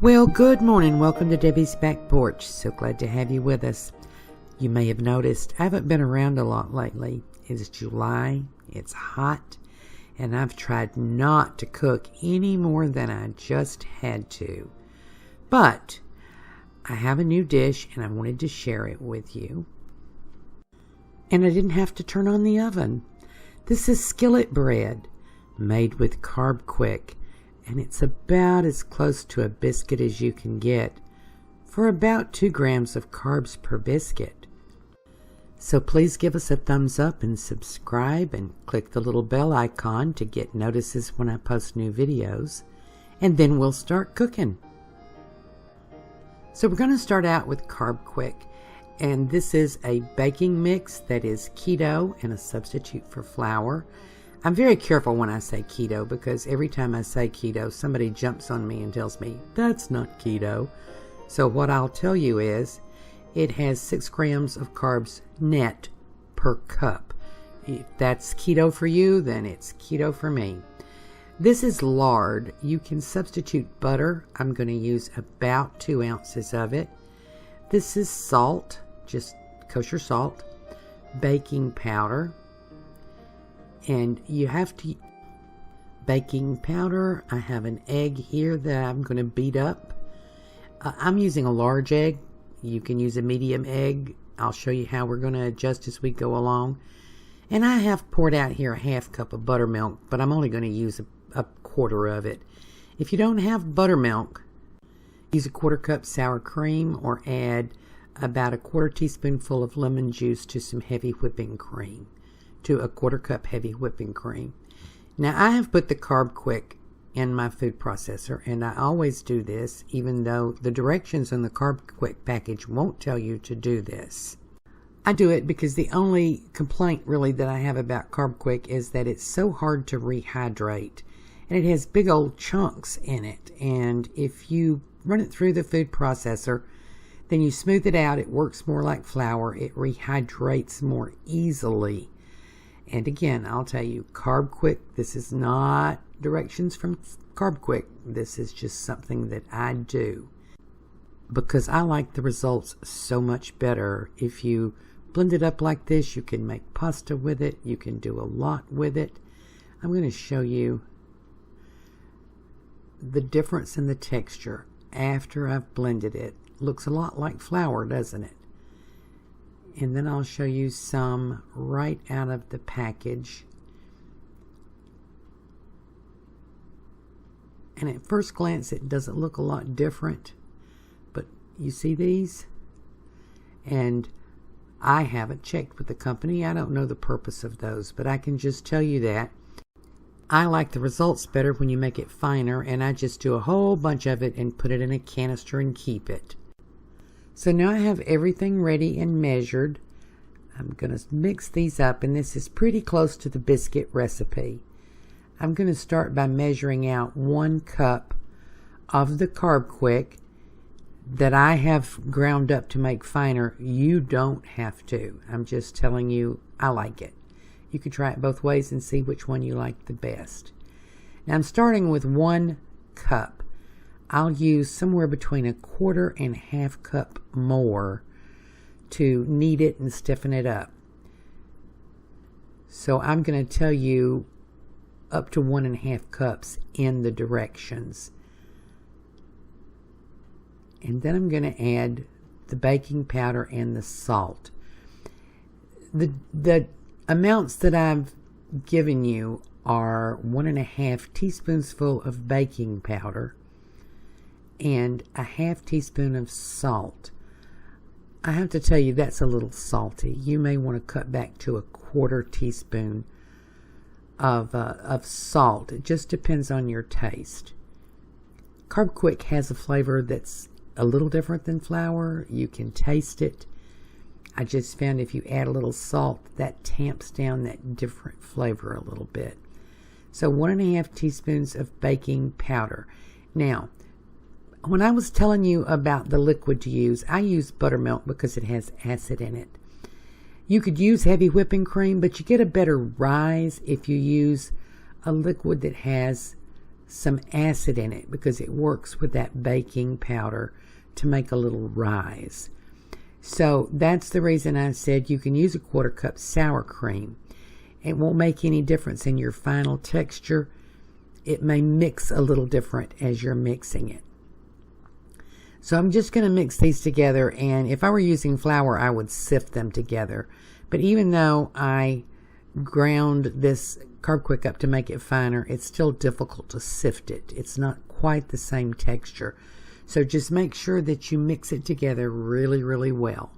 Well, good morning. Welcome to Debbie's Back Porch. So glad to have you with us. You may have noticed I haven't been around a lot lately. It's July, it's hot, and I've tried not to cook any more than I just had to. But I have a new dish and I wanted to share it with you. And I didn't have to turn on the oven. This is skillet bread made with CarbQuick. And it's about as close to a biscuit as you can get for about 2 grams of carbs per biscuit. So please give us a thumbs up and subscribe and click the little bell icon to get notices when I post new videos. And then we'll start cooking. So we're going to start out with CarbQuick. And this is a baking mix that is keto and a substitute for flour. I'm very careful when I say keto because every time I say keto, somebody jumps on me and tells me, that's not keto. So what I'll tell you is, it has 6 grams of carbs net per cup. If that's keto for you, then it's keto for me. This is lard. You can substitute butter. I'm going to use about 2 ounces of it. This is salt, just kosher salt, baking powder. And you have to baking powder. I have an egg here that I'm going to beat up. I'm using a large egg. You can use a medium egg. I'll show you how we're going to adjust as we go along. And I have poured out here a 1/2 cup of buttermilk, but I'm only going to use a quarter of it. If you don't have buttermilk, use a 1/4 cup sour cream or add about a 1/4 teaspoonful of lemon juice to some heavy whipping cream. To a 1/4 cup heavy whipping cream. Now I have put the CarbQuick in my food processor, and I always do this even though the directions on the CarbQuick package won't tell you to do this. I do it because the only complaint really that I have about CarbQuick is that it's so hard to rehydrate, and it has big old chunks in it, and if you run it through the food processor, then you smooth it out, it works more like flour, it rehydrates more easily. And again, I'll tell you, CarbQuick, this is not directions from CarbQuick. This is just something that I do because I like the results so much better. If you blend it up like this, you can make pasta with it. You can do a lot with it. I'm going to show you the difference in the texture after I've blended it. Looks a lot like flour, doesn't it? And then I'll show you some right out of the package. And at first glance, it doesn't look a lot different. But you see these? And I haven't checked with the company. I don't know the purpose of those. But I can just tell you that I like the results better when you make it finer. And I just do a whole bunch of it and put it in a canister and keep it. So now I have everything ready and measured. I'm going to mix these up, and this is pretty close to the biscuit recipe. I'm going to start by measuring out 1 cup of the CarbQuick that I have ground up to make finer. You don't have to. I'm just telling you I like it. You can try it both ways and see which one you like the best. Now I'm starting with 1 cup. I'll use somewhere between 1/4 and 1/2 cup more to knead it and stiffen it up. So I'm going to tell you up to 1 1/2 cups in the directions. And then I'm going to add the baking powder and the salt. The amounts that I've given you are 1 1/2 teaspoons full of baking powder and a 1/2 teaspoon of salt. I have to tell you that's a little salty. You may want to cut back to a 1/4 teaspoon of salt. It just depends on your taste. CarbQuick has a flavor that's a little different than flour. You can taste it. I just found if you add a little salt, that tamps down that different flavor a little bit. So 1 1/2 teaspoons of baking powder. Now, when I was telling you about the liquid to use, I use buttermilk because it has acid in it. You could use heavy whipping cream, but you get a better rise if you use a liquid that has some acid in it because it works with that baking powder to make a little rise. So that's the reason I said you can use a 1/4 cup sour cream. It won't make any difference in your final texture. It may mix a little different as you're mixing it. So I'm just going to mix these together, and if I were using flour, I would sift them together. But even though I ground this CarbQuick up to make it finer, it's still difficult to sift it. It's not quite the same texture. So just make sure that you mix it together really, really well.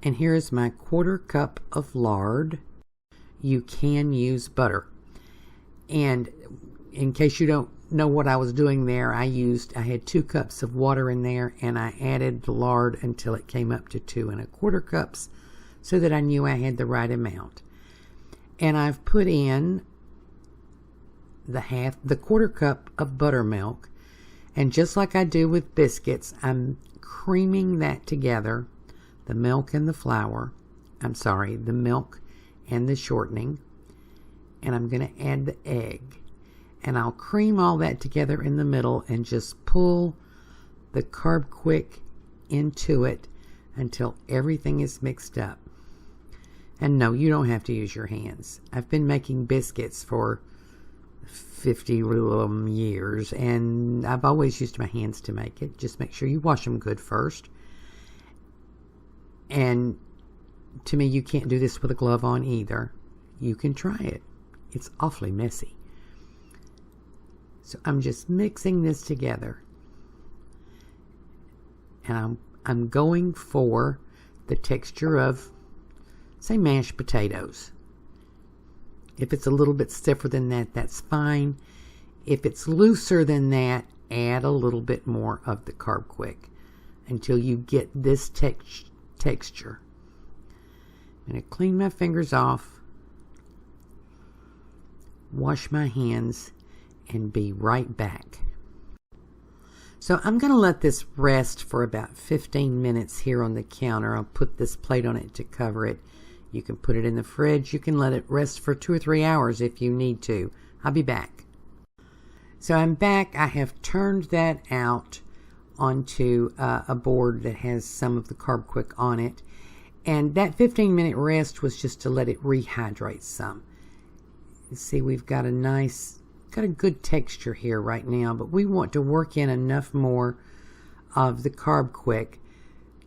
And here's my 1/4 cup of lard. You can use butter. And in case you don't know what I was doing there, I had 2 cups of water in there, and I added the lard until it came up to 2 1/4 cups so that I knew I had the right amount. And I've put in the 1/4 cup of buttermilk, and just like I do with biscuits, I'm creaming that together, the milk and the flour. The milk and the shortening, and I'm going to add the egg. And I'll cream all that together in the middle and just pull the CarbQuick into it until everything is mixed up. And no, you don't have to use your hands. I've been making biscuits for 50 years, and I've always used my hands to make it. Just make sure you wash them good first. And to me, you can't do this with a glove on either. You can try it. It's awfully messy. So I'm just mixing this together. And I'm going for the texture of, say, mashed potatoes. If it's a little bit stiffer than that, that's fine. If it's looser than that, add a little bit more of the CarbQuick until you get this texture. I'm going to clean my fingers off, wash my hands, and be right back. So I'm going to let this rest for about 15 minutes here on the counter. I'll put this plate on it to cover it. You can put it in the fridge. You can let it rest for 2 or 3 hours if you need to. I'll be back. So I'm back. I have turned that out onto a board that has some of the CarbQuick on it. And that 15-minute rest was just to let it rehydrate some. You see, we've got a good texture here right now, but we want to work in enough more of the CarbQuick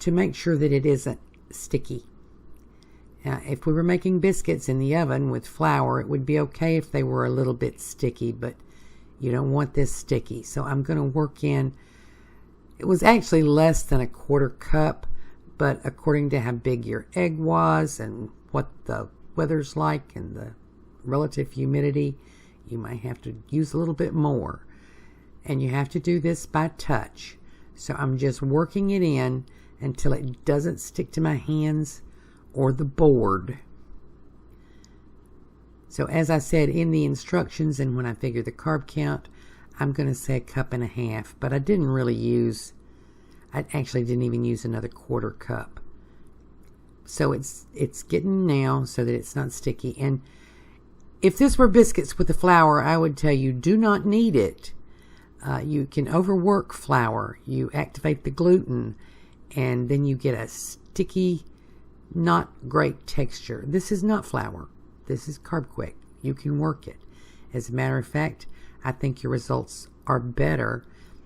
to make sure that it isn't sticky. Now, if we were making biscuits in the oven with flour, it would be okay if they were a little bit sticky, but you don't want this sticky. So I'm going to work in, it was actually less than 1/4 cup, but according to how big your egg was and what the weather's like and the relative humidity, you might have to use a little bit more. And you have to do this by touch. So I'm just working it in until it doesn't stick to my hands or the board. So as I said in the instructions, and when I figure the carb count, I'm going to say 1.5 cups, but I actually didn't even use another 1/4 cup. So it's getting now so that it's not sticky. And if this were biscuits with the flour, I would tell you do not knead it. You can overwork flour. You activate the gluten, and then you get a sticky, not great texture. This is not flour. This is CarbQuick. You can work it. As a matter of fact, I think your results are better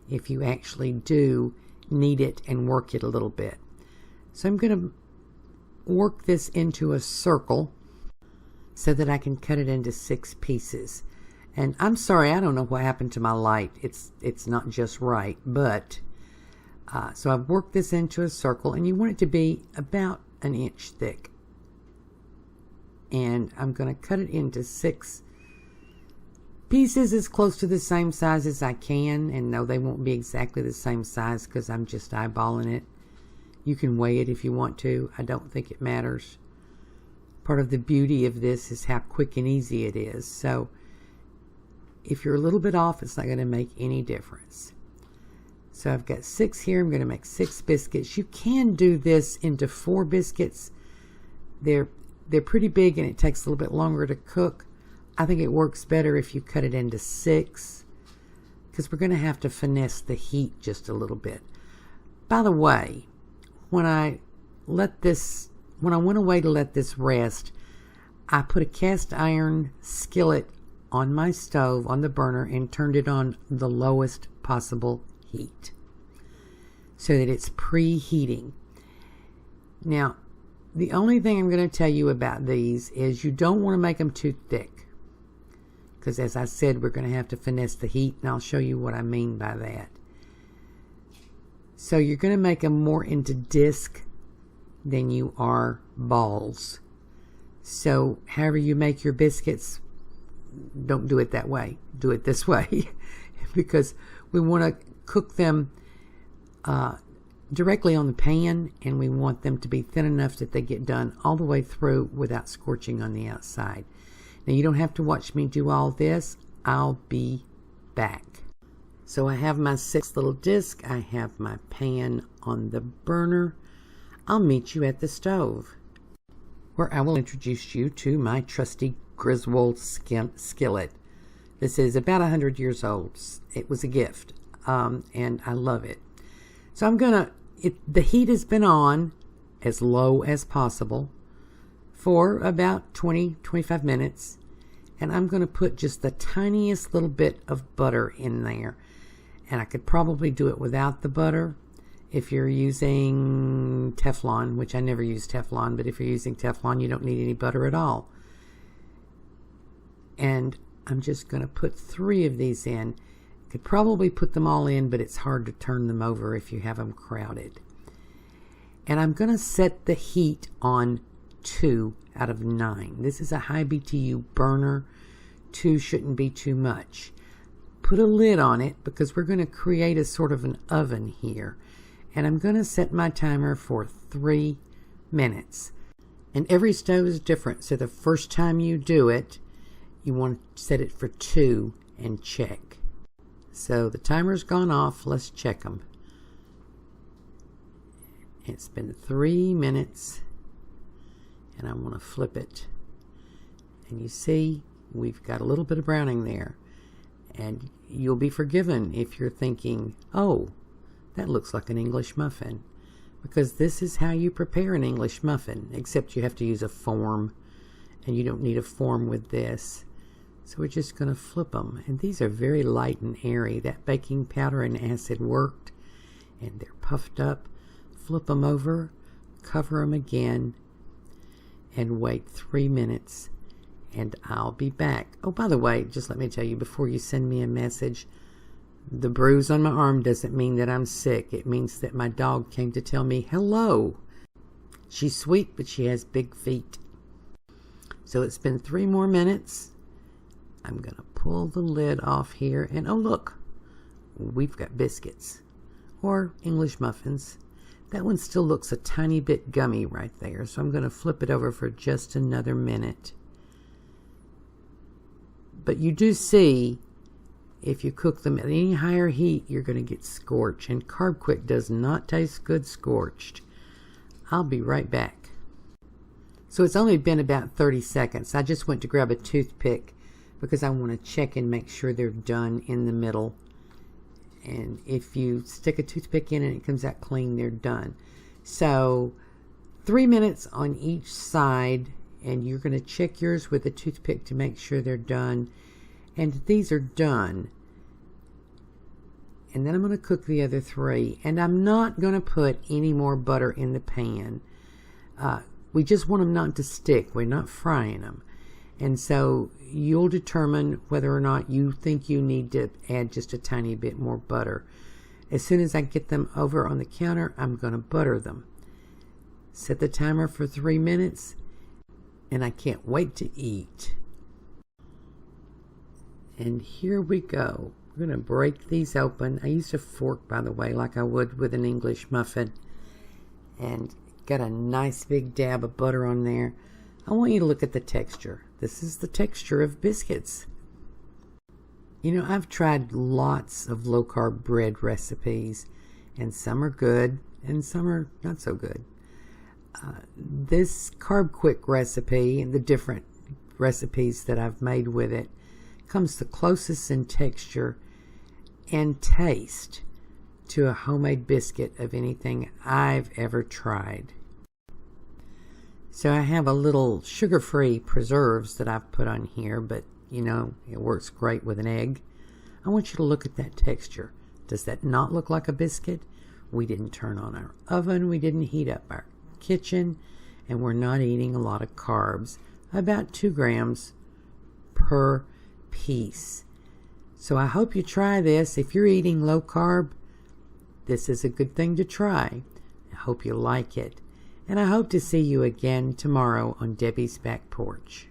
if you actually do knead it and work it a little bit. So I'm going to work this into a circle so that I can cut it into 6 pieces. And I'm sorry, I don't know what happened to my light. It's not just right, but so I've worked this into a circle, and you want it to be about 1 inch thick. And I'm going to cut it into 6 pieces as close to the same size as I can. And no, they won't be exactly the same size because I'm just eyeballing it. You can weigh it if you want to. I don't think it matters. Part of the beauty of this is how quick and easy it is. So if you're a little bit off, it's not going to make any difference. So I've got 6 here. I'm going to make 6 biscuits. You can do this into 4 biscuits. They're pretty big and it takes a little bit longer to cook. I think it works better if you cut it into 6. because we're going to have to finesse the heat just a little bit. By the way, when I went away to let this rest, I put a cast iron skillet on my stove on the burner and turned it on the lowest possible heat so that it's preheating. Now, the only thing I'm going to tell you about these is you don't want to make them too thick, because as I said, we're going to have to finesse the heat, and I'll show you what I mean by that. So you're going to make them more into disc than you are balls. So however you make your biscuits, don't do it that way. Do it this way because we want to cook them directly on the pan, and we want them to be thin enough that they get done all the way through without scorching on the outside. Now, you don't have to watch me do all this. I'll be back. So I have my 6 little discs. I have my pan on the burner. I'll meet you at the stove, where I will introduce you to my trusty Griswold skillet. This is about 100 years old. It was a gift, and I love it. So the heat has been on as low as possible for about 20-25 minutes, and I'm going to put just the tiniest little bit of butter in there. And I could probably do it without the butter if you're using Teflon, which I never use Teflon, but if you're using Teflon, you don't need any butter at all. And I'm just going to put 3 of these in. Could probably put them all in, but it's hard to turn them over if you have them crowded. And I'm going to set the heat on 2 out of 9. This is a high BTU burner. 2 shouldn't be too much. Put a lid on it because we're going to create a sort of an oven here. And I'm going to set my timer for 3 minutes. And every stove is different, so the first time you do it, you want to set it for 2 and check. So the timer's gone off. Let's check them. It's been 3 minutes, and I want to flip it. And you see, we've got a little bit of browning there. And you'll be forgiven if you're thinking, oh, that looks like an English muffin. Because this is how you prepare an English muffin, except you have to use a form, and you don't need a form with this. So we're just going to flip them. And these are very light and airy. That baking powder and acid worked, and they're puffed up. Flip them over, cover them again, and wait 3 minutes. And I'll be back. Oh, by the way, just let me tell you before you send me a message, the bruise on my arm doesn't mean that I'm sick. It means that my dog came to tell me hello. She's sweet, but she has big feet. So it's been 3 more minutes. I'm going to pull the lid off here. And oh, look, we've got biscuits or English muffins. That one still looks a tiny bit gummy right there. So I'm going to flip it over for just another minute. But you do see, if you cook them at any higher heat, you're going to get scorched. And CarbQuick does not taste good scorched. I'll be right back. So it's only been about 30 seconds. I just went to grab a toothpick because I want to check and make sure they're done in the middle. And if you stick a toothpick in and it comes out clean, they're done. So 3 minutes on each side. And you're going to check yours with a toothpick to make sure they're done. And these are done. And then I'm going to cook the other 3. And I'm not going to put any more butter in the pan. We just want them not to stick. We're not frying them. And so you'll determine whether or not you think you need to add just a tiny bit more butter. As soon as I get them over on the counter, I'm going to butter them. Set the timer for 3 minutes. And I can't wait to eat. And here we go. We're going to break these open. I used a fork, by the way, like I would with an English muffin. And got a nice big dab of butter on there. I want you to look at the texture. This is the texture of biscuits. You know, I've tried lots of low-carb bread recipes. And some are good, and some are not so good. This CarbQuick recipe and the different recipes that I've made with it comes the closest in texture, and taste to a homemade biscuit of anything I've ever tried. So I have a little sugar-free preserves that I've put on here, but you know, it works great with an egg. I want you to look at that texture. Does that not look like a biscuit? We didn't turn on our oven, we didn't heat up our kitchen, and we're not eating a lot of carbs, about 2 grams per piece. So I hope you try this. If you're eating low carb, this is a good thing to try. I hope you like it. And I hope to see you again tomorrow on Debbie's Back Porch.